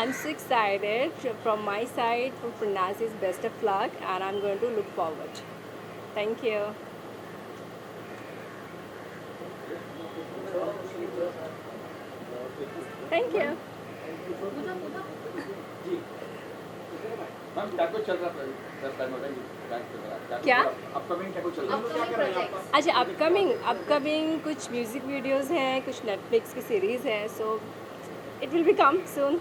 I'm so excited. From my side, for Pranasi's best of luck, and I'm going to look forward. Thank you. Thank you. Ma'am क्या कुछ चल रहा है दस time हो रहा है क्या? अपकमिंग क्या कुछ चल रहा है प्रोजेक्ट्स अच्छा, अपकमिंग कुछ म्यूज़िक वीडियोस हैं, कुछ नेटफ्लिक्स की सीरीज़ है, so it will be come soon.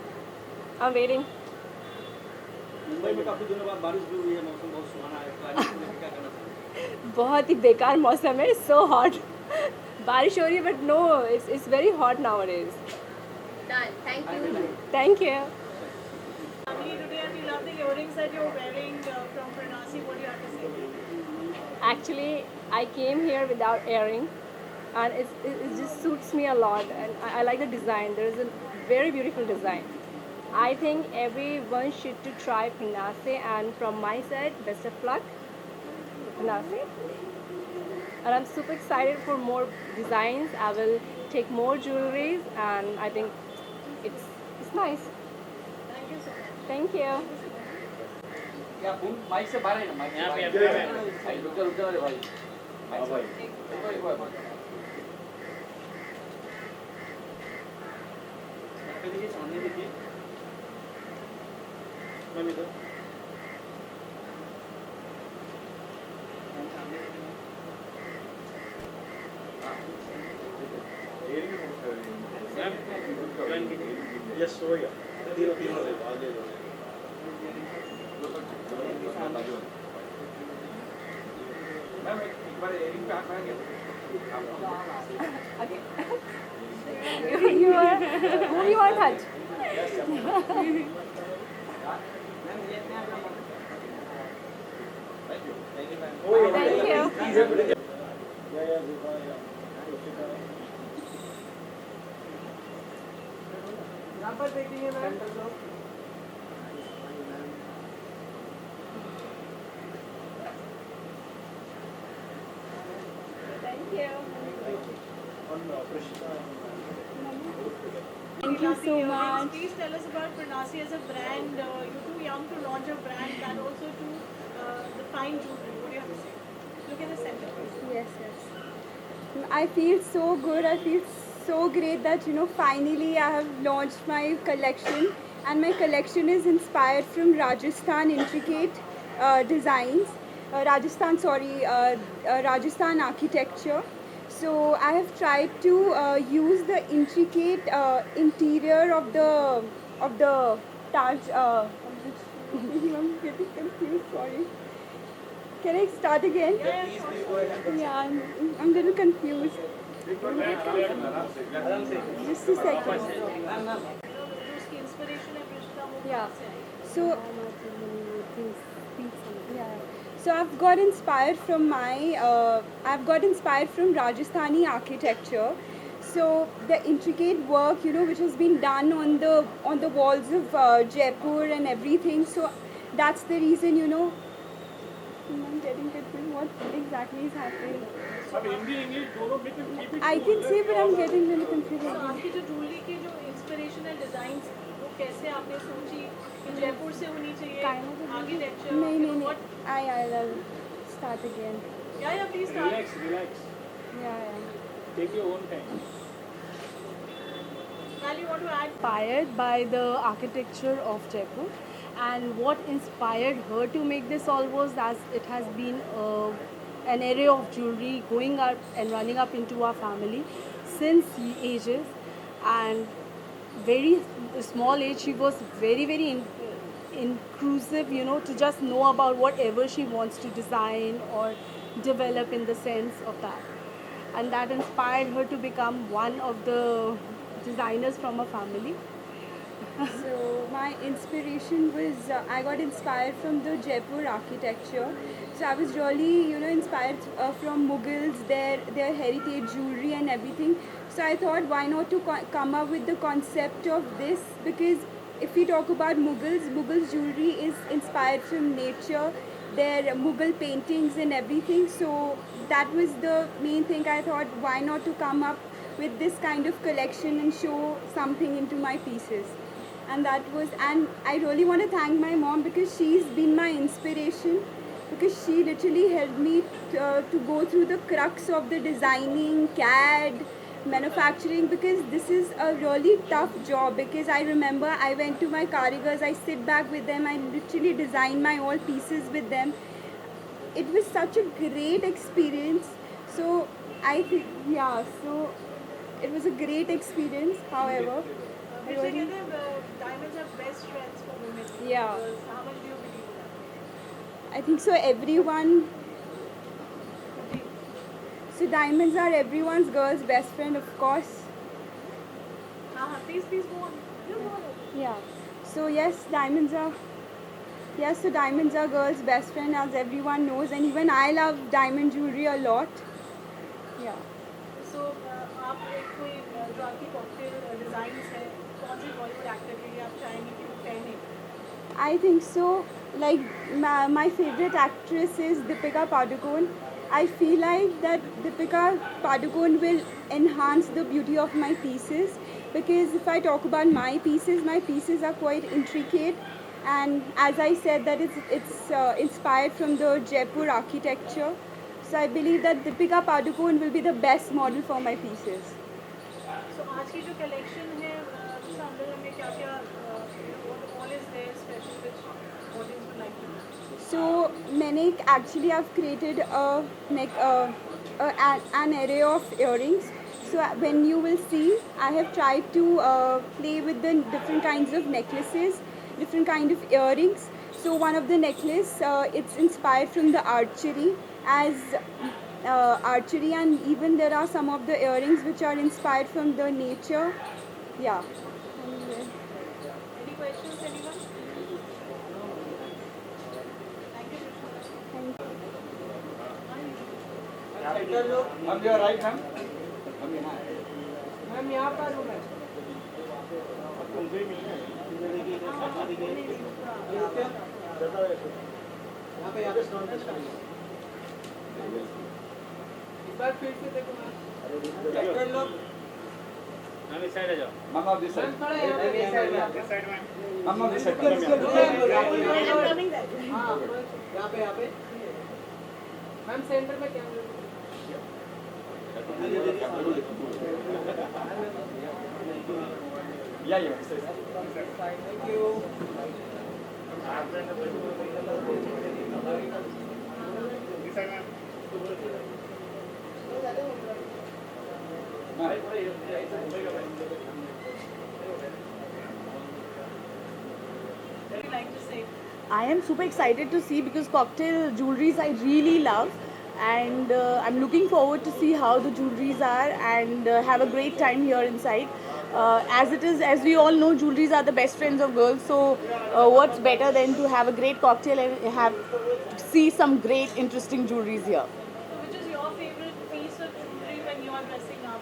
I am waiting. Mumbai में काफ़ी दिनों बाद बारिश भी हुई है, मौसम बहुत सुहाना है, क्लाइमेट को लेकर क्या कहना चाहिए? बहुत ही बेकार मौसम है, सो हॉट। बारिश हो रही है but no, it's very hot nowadays. Done, thank you. Thank you. Family today, and we love the earrings that you're wearing from Pranasi. What do you have to say? Actually, I came here without earring, and it just suits me a lot, and I like the design. There is a very beautiful design. I think everyone should to try Pranasi, and from my side, best of luck, Pranasi. And I'm super excited for more designs. I will take more jewelries, and I think it's nice. Thank you so much. Thank you. क्या phone mic से बाहर है ना mic यहाँ पे भाई रुक जा रे भाई हाँ भाई। एक बार यहाँ पे देखिए, सामने देखिए। मैम इधर। मैम सामने देखिए। मैम ज्वाइन कीजिए। यस हो गया। तीनों तीनों ले लो, आगे लो। मैम एक बार एयरिंग पे हाथ मार गया Okay. Who you want to touch? Oh, yeah, Thank yeah, you. yeah. Yeah, Ziva, yeah. यहाँ पर देखेंगे ma'am. Thank you. We Thank you love the so earrings. much. Please tell us about Pranasi as a brand. You're too young to launch a brand, and also to the fine jewelry. What do you have to say? Look at the center. Yes, yes. I feel so good. I feel so great that finally I have launched my collection, and my collection is inspired from Rajasthan intricate designs. Rajasthan architecture. So I have tried to use the intricate interior of the Taj. I'm getting confused. Sorry. Can I start again? Yeah, I'm a little confused. Just a second. उसकी inspiration है पृष्ठा वो Yeah. कहाँ से आई? So, yeah. So I've got inspired from Rajasthani architecture. So the intricate work, which has been done on the walls of Jaipur and everything. So that's the reason, I'm getting confused. What exactly is happening? अब Hindi English दोनों में keep it I can say, but I'm getting a little confused. तो आपकी जो jewelry की जो inspirational designs वो कैसे आपने सोची कि जयपुर से होनी चाहिए? Architecture. नहीं. What? I'll start again. Yeah, please start. relax. Yeah. Take your own time. Val, you want to add? Inspired by the architecture of Jaipur, and what inspired her to make this all was as it has been an array of jewelry going up and running up into our family since ages, and very small age she was very inclusive, to just know about whatever she wants to design or develop in the sense of that, and that inspired her to become one of the designers from a family. So my inspiration was I got inspired from the Jaipur architecture. So I was really inspired from Mughals, their heritage jewelry and everything. So I thought why not to come up with the concept of this, because if we talk about Mughals jewelry is inspired from nature, their Mughal paintings and everything. So that was the main thing. I thought why not to come up with this kind of collection and show something into my pieces. and I really want to thank my mom because she's been my inspiration, because she literally helped me to go through the crux of the designing, CAD, manufacturing, because this is a really tough job. Because I remember I went to my karigars, I sit back with them, I literally design my all pieces with them. It was such a great experience. So I think, yeah, so it was a great experience. However, I Which really- diamonds are best friends for women. Yeah. How much do you believe in that? I think so. Everyone. So diamonds are everyone's girl's best friend, of course. Please go on. You go on. Yeah. So yes, diamonds are. Yes, so diamonds are girls' best friend, as everyone knows, and even I love diamond jewelry a lot. Yeah. So आप एक कोई जो आपकी cocktail designs है कौन सी Bollywood actor के लिए आप चाहेंगे कि वो पहने? I think so. Like my favorite actress is Deepika Padukone. I feel like that Deepika Padukone will enhance the beauty of my pieces, because if I talk about my pieces are quite intricate, and as I said that it's inspired from the Jaipur architecture. So I believe that Deepika Padukone will be the best model for my pieces. So आज की जो collection है उसके अंदर में क्या क्या all is there special which audience would like to know? So मैंने actually I've created an array of earrings. So when you will see, I have tried to play with the different kinds of necklaces, different kind of earrings. So one of the necklace, it's inspired from the archery, and even there are some of the earrings which are inspired from the nature. Yeah. Any questions, anyone? Thank you, Krishna. Ma'am, you are right, ma'am. Ma'am, यहाँ पर हूँ मैं. एक बार फिर से देखो ma'am. Actor लोग. Ma'am इस साइड आ जाओ. Ma'am, आप this side. थोड़ा यहाँ पे This side, ma'am. इस साइड में. Ma'am, आप this side. I am coming there. यहाँ पे. मैम सेंटर में कैमरा. Yeah. Thank you. इस साइड में. What do you like to say? I am super excited to see, because cocktail jewelries I really love, and I'm looking forward to see how the jewelries are, and have a great time here inside. As we all know, jewelries are the best friends of girls. So what's better than to have a great cocktail and see some great interesting jewelries here. So which is your favorite piece of jewelry when you are dressing up?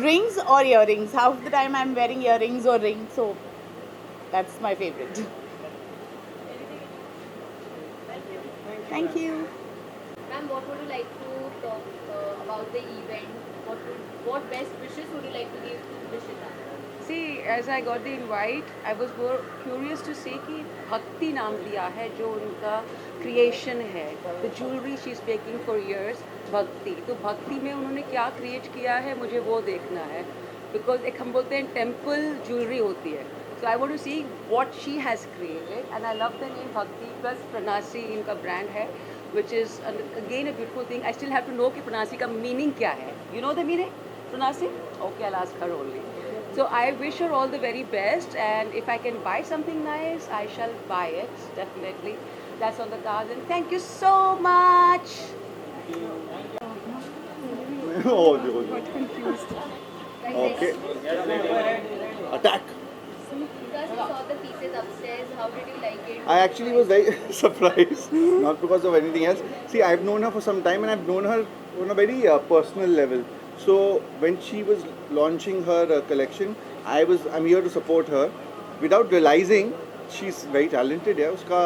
Rings or earrings. Half of the time I'm wearing earrings or rings, so that's my favorite. Anything? Thank you. Thank you. Ma'am, what would you like to talk about the event? What best wishes would you like to give to Rishita? See, as I got the invite, I was more curious to see कि भक्ति नाम लिया है जो उनका creation है. The jewelry she is making for years, भक्ति. तो भक्ति में उन्होंने क्या क्रिएट किया है, मुझे वो देखना है. Because एक हम बोलते हैं टेम्पल ज्वेलरी होती है. So I want to see what she has created, and I love the name Bhakti plus Pranasi इनका brand है, which is again a beautiful thing. I still have to know कि Pranasi का meaning क्या है. You know the meaning, Pranasi? Okay, I'll ask her only. So I wish her all the very best, and if I can buy something nice, I shall buy it, definitely. That's on the cards, and thank you so much. Oh, देखो जी. Okay. Attack. Because you saw the pieces upstairs, how did you like it? I actually was very surprised, not because of anything else. See, I've known her for some time, and I've known her on a very personal level. So when she was launching her collection, I'm here to support her. Without realizing, she is very talented है. उसका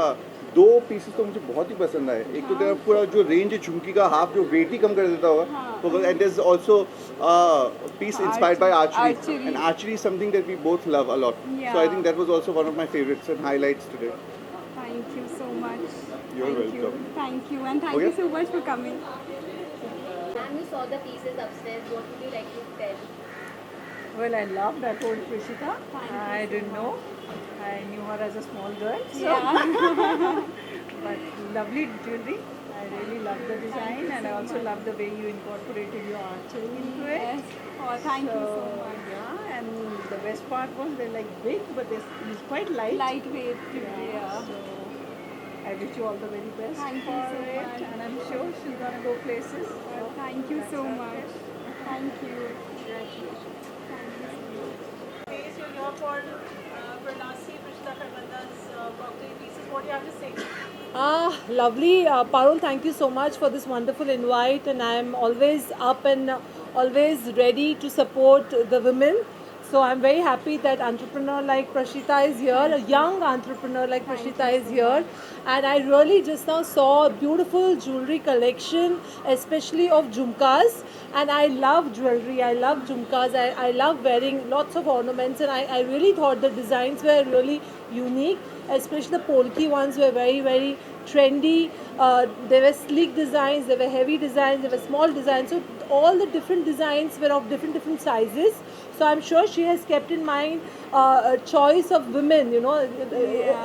2 pieces तो मुझे बहुत ही पसंद आए. एक तो तेरा पूरा जो रेंज है झुमकी का, हाफ जो वेट ही कम कर देता होगा. तो and there is also piece inspired by archery. And archery is something that we both love a lot. So I think that was also one of my favorites and highlights today. Thank you so much. You're Thank welcome. Thank you, and thank Okay. you so much for coming. Ma'am, you saw the pieces upstairs. What would you like to tell? Well, I loved. I told Prishita. I didn't know. I knew her as a small girl. So. But lovely jewelry. I really love the design, and I also love the way you incorporated your archery into it. Yes. Oh, thank you so much. Yeah, and the best part was they're like big, but it's quite light. Lightweight jewelry. Yeah. So I wish you all the very best Thank for you so it, much. and I'm sure she's gonna go places. So Thank you so that's much. Thank you. Congratulations. Space you're here for Pranasi, Prishita Karmanda's cocktail pieces. What do you have to say? Lovely. Parul, thank you so much for this wonderful invite, and I am always up and always ready to support the women. So I'm very happy that entrepreneur like Prashita is here, a young entrepreneur like Prashita is here. And I really just now saw a beautiful jewelry collection, especially of jhumkas. And I love jewelry, I love jhumkas, I love wearing lots of ornaments, and I really thought the designs were really unique, especially the polki ones were very, very trendy. They were sleek designs, they were heavy designs, they were small designs. So all the different designs were of different sizes. So I'm sure she has kept in mind a choice of women, you know,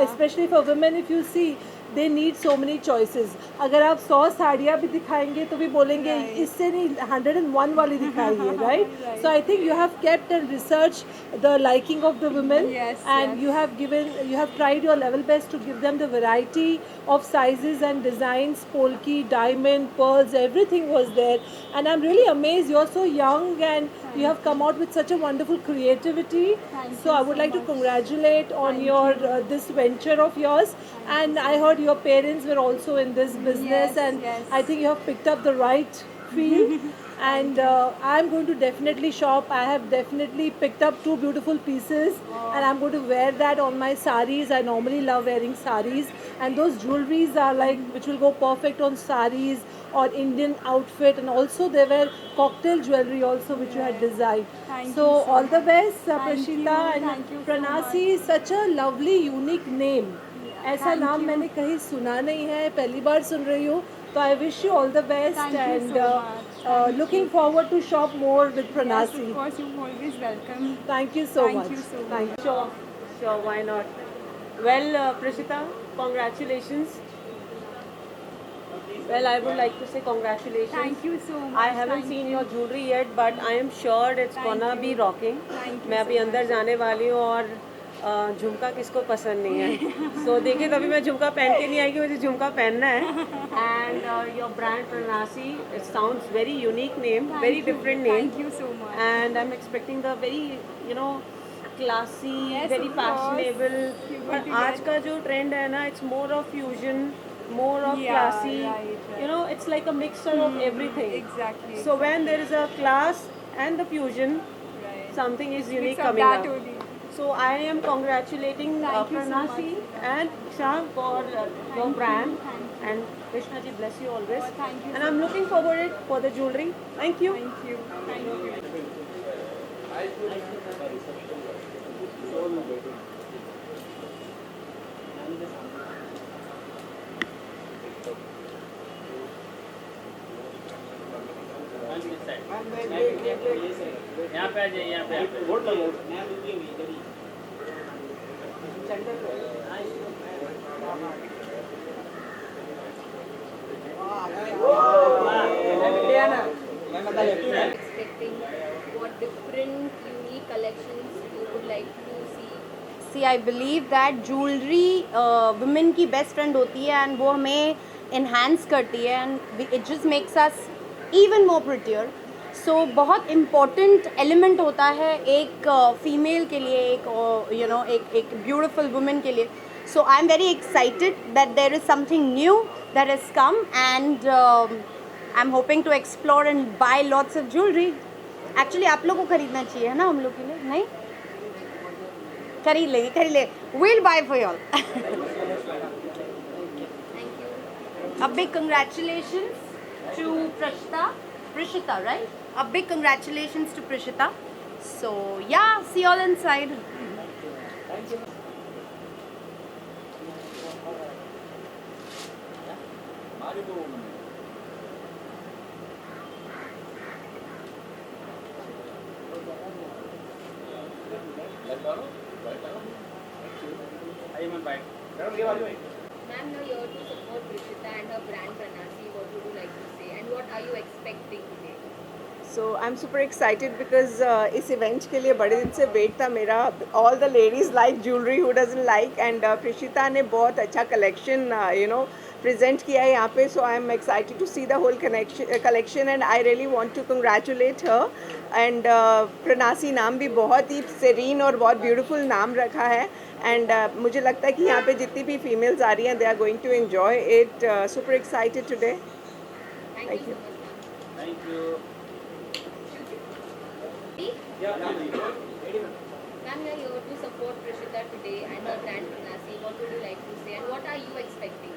especially for women. If you see, they need so many choices. अगर आप 100 साड़ियाँ भी दिखाएंगे तो भी बोलेंगे इससे नहीं 101 वाली दिखाइए, right? So I think you have kept and researched the liking of the women. Yes, And you have tried your level best to give them the variety of sizes and designs, polki, diamond, pearls, everything was there. And I'm really amazed. You're so young and you have come out with such a wonderful creativity. So I would like to congratulate on your this venture of yours. And I heard your parents were also in this business, and I think you have picked up the right field. And I'm going to definitely shop. I have definitely picked up 2 beautiful pieces, and I'm going to wear that on my saris. I normally love wearing saris, and those jewelries are like which will go perfect on saris or Indian outfit. And also there were cocktail jewelry also which you had designed. So all the best, Prashita. And Pranasi is such a lovely, unique name. ऐसा नाम मैंने कहीं सुना नहीं है, पहली बार सुन रही हूँ. So I wish you all the best. Thank you so much. Looking forward to shop more with Yes, Pranasi. of course, you're always welcome. Thank you so much. Thank you so much. Thank you. Sure, why not? Well, Prashita, congratulations. Well, I would like to say congratulations. Thank you so much. I haven't Thank seen you. your jewelry yet, but I am sure it's Thank gonna you. be rocking. Thank you मैं अभी so अंदर जाने वाली हूँ और झुमका किसको पसंद नहीं है. So देखिए तभी मैं झुमका पहन के नहीं आई कि मुझे झुमका पहनना है. And your brand Pranasi, it sounds very unique name, Thank very you. different name. Thank you so much. And I'm expecting the very, classy, Yes, very of course. fashionable. You're going पर to आज get- का जो trend है ना, it's more of fusion, more of Yeah, classy. right. It's like a mixture of everything. Exactly. So when there is a class and the fusion, Right. something is unique Mix of coming that up. only. So I am congratulating Thank you so Pranasi and Shah for your brand. Thank And Krishna ji bless you always. Oh, thank you And so I'm looking forward for the jewelry. Thank you. Thank you. Thank you. यहाँ पे आ जाइए, यहाँ पे. Expecting what different unique collections you would like to see? See I believe that jewellery women की best friend होती है and वो हमें इन्हांस करती है and it just makes us even more prettier. So बहुत इम्पॉर्टेंट एलिमेंट होता है एक फीमेल के लिए, एक एक ब्यूटिफुल वुमेन के लिए. So I am very excited that there is something new that has come and I am hoping to explore and buy lots of jewellery. Actually आप लोग को खरीदना चाहिए है ना हम लोग के लिए, नहीं? खरीद लेंगे we'll buy for y'all. Thank you. A big congratulations to Prishita, right? A big congratulations to Prishita. So yeah, see y'all inside. आगे तो आइए मन बाइट मैडम ये वाली भाई Ma'am, now you're to support Prishita and her brand Pranasi. What would you like to say? And what are you expecting today? So I'm super excited because इस event के लिए बड़े दिन से वेट था मेरा. All the ladies like jewelry, who doesn't like, and Prishita ने बहुत अच्छा collection present किया है यहाँ पे. So I'm excited to see the whole collection and I really want to congratulate her. And Pranasi नाम भी बहुत ही serene और बहुत beautiful नाम रखा है. And मुझे लगता है कि यहाँ पे जितनी भी females आ रही हैं, they are going to enjoy it. Super excited today. Thank you so much, ma'am. Thank you Ma'am, you're here to support Prishita today and her brand Pranasi. What would you like to say? And what are you expecting?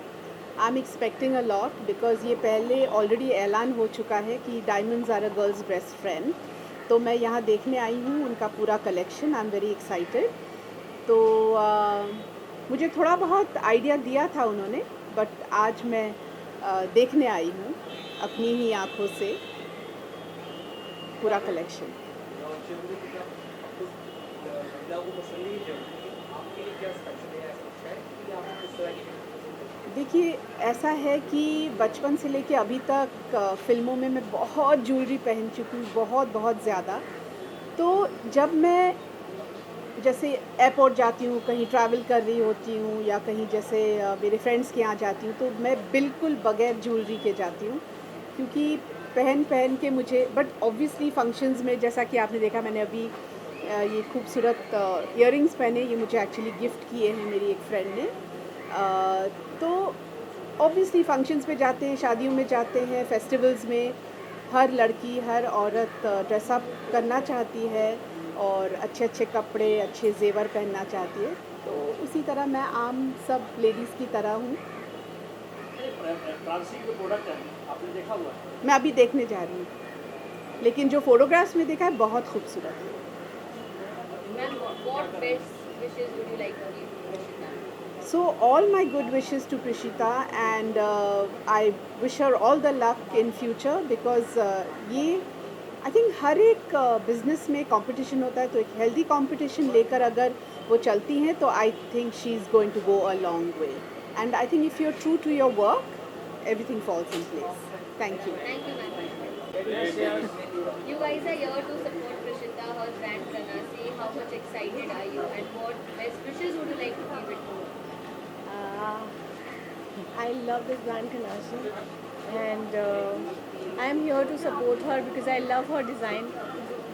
I'm expecting a lot because ये पहले already ऐलान हो चुका है कि diamonds are a girl's best friend. तो मैं यहाँ देखने आई हूँ उनका पूरा collection. I am very excited. तो मुझे थोड़ा बहुत आइडिया दिया था उन्होंने, बट आज मैं देखने आई हूँ अपनी ही आँखों से पूरा कलेक्शन. देखिए, ऐसा है कि बचपन से लेके अभी तक फ़िल्मों में मैं बहुत ज्वेलरी पहन चुकी हूँ, बहुत ज़्यादा. तो जब मैं जैसे एयरपोर्ट जाती हूँ, कहीं ट्रैवल कर रही होती हूँ या कहीं जैसे मेरे फ्रेंड्स के यहाँ जाती हूँ, तो मैं बिल्कुल बगैर ज्वेलरी के जाती हूँ क्योंकि पहन के मुझे. बट ऑब्वियसली फंक्शंस में जैसा कि आपने देखा, मैंने अभी ये खूबसूरत इयररिंग्स पहने. ये मुझे एक्चुअली गिफ्ट किए हैं मेरी एक फ्रेंड ने. तो ऑब्वियसली फंक्शंस में जाते हैं, शादियों में जाते हैं, फेस्टिवल्स में हर लड़की, हर औरत ड्रेसअप करना चाहती है और अच्छे कपड़े, अच्छे जेवर पहनना चाहती है. तो उसी तरह मैं आम सब लेडीज़ की तरह हूँ. प्रांसी जो प्रोडक्ट है आपने देखा हुआ है? मैं अभी देखने जा रही हूँ, लेकिन जो फोटोग्राफ्स में देखा है बहुत खूबसूरत है. Ma'am, what best wishes would you like to give to Prishita? So all my good wishes to Prishita and I wish her all the luck in future because ये आई थिंक हर एक business में competition होता है. तो एक healthy competition लेकर अगर वो चलती हैं तो I think she is going to go a long way. And I think if you are true to your work, everything falls in place. Thank you. Thank you, ma'am. You guys are here to support Prishita, her brand Pranasi. How much excited are you? And what best wishes would you like to give it to? I love this brand Pranasi, and I'm here to support her because I love her design,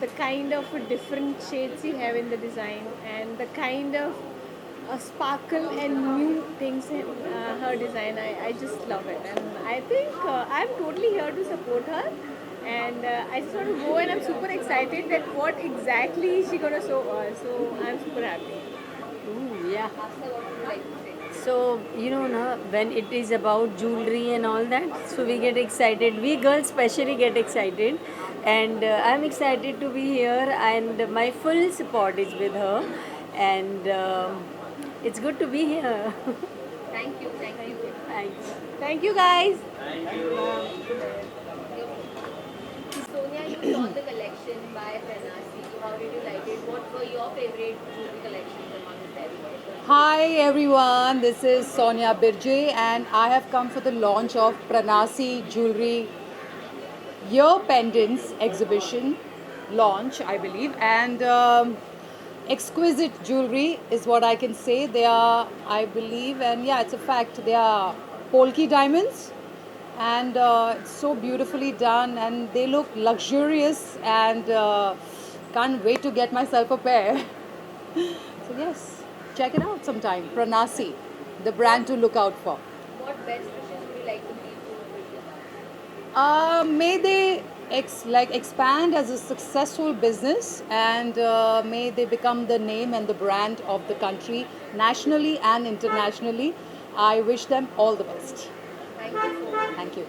the kind of different shades you have in the design, and the kind of sparkle and new things in her design. I just love it, and I think I'm totally here to support her, and I just want to go, and I'm super excited that what exactly is she gonna show us. So I'm super happy. Yeah. Asta, what would you like to say? So, you know, na, when it is about jewelry and all that, so we get excited. We girls especially get excited. And I'm excited to be here and my full support is with her. And it's good to be here. Thank you. Thanks. Thank you, guys. Thank you. Sonia, you saw the collection by Pranasi. How did you like it? What were your favorite jewelry collections among them? Hi everyone, this is Sonia Birje and I have come for the launch of Pranasi Jewelry Year Pendants exhibition launch, I believe, and exquisite jewelry is what I can say. They are, I believe, and yeah, it's a fact, they are Polki diamonds and it's so beautifully done and they look luxurious and can't wait to get myself a pair. So yes, check it out sometime. Pranasi, the brand to look out for. What best wishes would you like to give to Prishita? May they expand as a successful business, and may they become the name and the brand of the country nationally and internationally. I wish them all the best. Thank you so much. Thank you.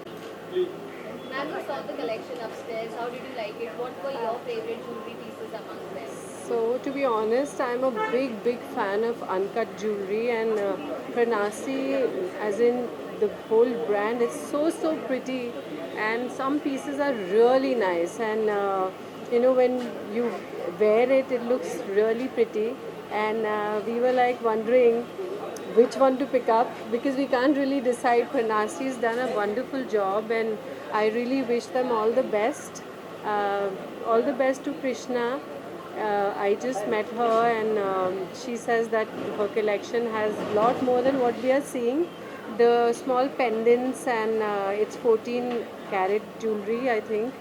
Ma'am, you saw the collection upstairs. How did you like it? What were your favorite jewelry pieces among them? So to be honest, I'm a big fan of uncut jewelry, and Pranasi, as in the whole brand, is so pretty, and some pieces are really nice, and when you wear it, it looks really pretty, and we were like wondering which one to pick up because we can't really decide. Pranasi's done a wonderful job, and I really wish them all the best. All the best to Krishna. I just met her, and she says that her collection has a lot more than what we are seeing. The small pendants, and it's 14 carat jewelry, I think.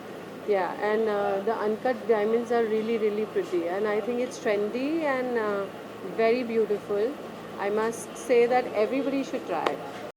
Yeah, and the uncut diamonds are really pretty, and I think it's trendy and very beautiful. I must say that everybody should try it.